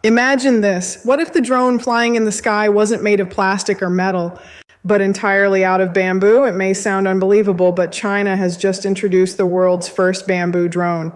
Imagine this. What if the drone flying in the sky wasn't made of plastic or metal, but entirely out of bamboo? It may sound unbelievable, but China has just introduced the world's first bamboo drone,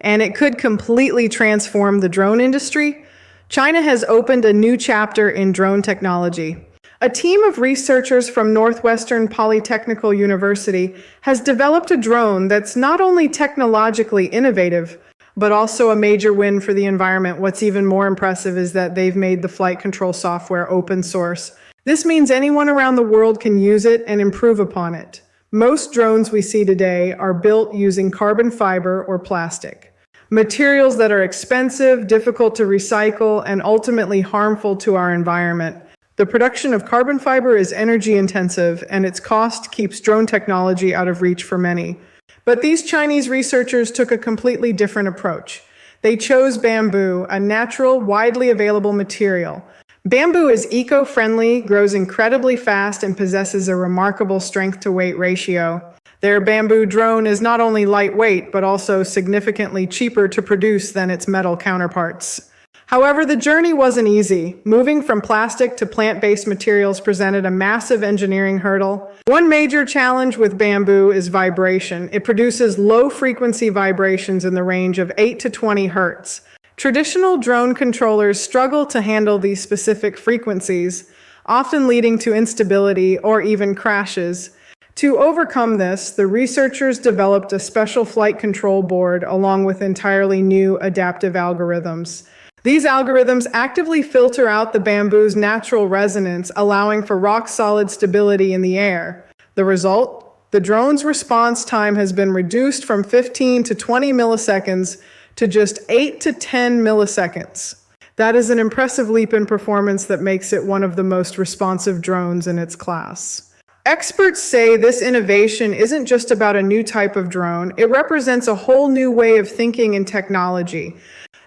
and it could completely transform the drone industry. China has opened a new chapter in drone technology. A team of researchers from Northwestern Polytechnical University has developed a drone that's not only technologically innovative, but also a major win for the environment. What's even more impressive is that they've made the flight control software open source. This means anyone around the world can use it and improve upon it. Most drones we see today are built using carbon fiber or plastic, materials that are expensive, difficult to recycle, and ultimately harmful to our environment. The production of carbon fiber is energy intensive, and its cost keeps drone technology out of reach for many. But these Chinese researchers took a completely different approach. They chose bamboo, a natural, widely available material. Bamboo is eco-friendly, grows incredibly fast, and possesses a remarkable strength-to-weight ratio. Their bamboo drone is not only lightweight, but also significantly cheaper to produce than its metal counterparts. However, the journey wasn't easy. Moving from plastic to plant-based materials presented a massive engineering hurdle. One major challenge with bamboo is vibration. It produces low-frequency vibrations in the range of 8 to 20 hertz. Traditional drone controllers struggle to handle these specific frequencies, often leading to instability or even crashes. To overcome this, the researchers developed a special flight control board along with entirely new adaptive algorithms. These algorithms actively filter out the bamboo's natural resonance, allowing for rock-solid stability in the air. The result? The drone's response time has been reduced from 15 to 20 milliseconds to just 8 to 10 milliseconds. That is an impressive leap in performance that makes it one of the most responsive drones in its class. Experts say this innovation isn't just about a new type of drone, it represents a whole new way of thinking and technology.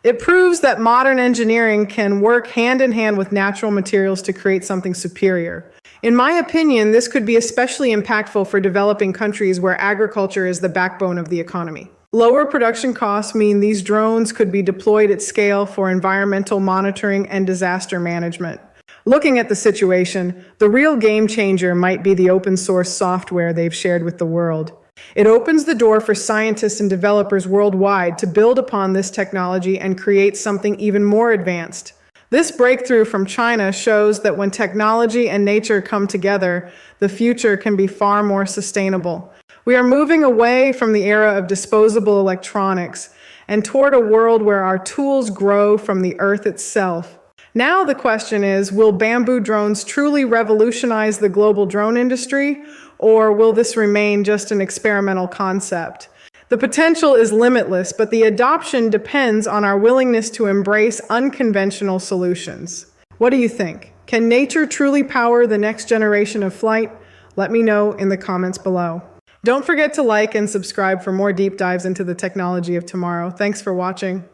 It proves that modern engineering can work hand in hand with natural materials to create something superior. In my opinion, this could be especially impactful for developing countries where agriculture is the backbone of the economy. Lower production costs mean these drones could be deployed at scale for environmental monitoring and disaster management. Looking at the situation, the real game changer might be the open source software they've shared with the world. It opens the door for scientists and developers worldwide to build upon this technology and create something even more advanced. This breakthrough from China shows that when technology and nature come together, the future can be far more sustainable. We are moving away from the era of disposable electronics and toward a world where our tools grow from the earth itself. Now the question is, will bamboo drones truly revolutionize the global drone industry, or will this remain just an experimental concept? The potential is limitless, but the adoption depends on our willingness to embrace unconventional solutions. What do you think? Can nature truly power the next generation of flight? Let me know in the comments below. Don't forget to like and subscribe for more deep dives into the technology of tomorrow. Thanks for watching.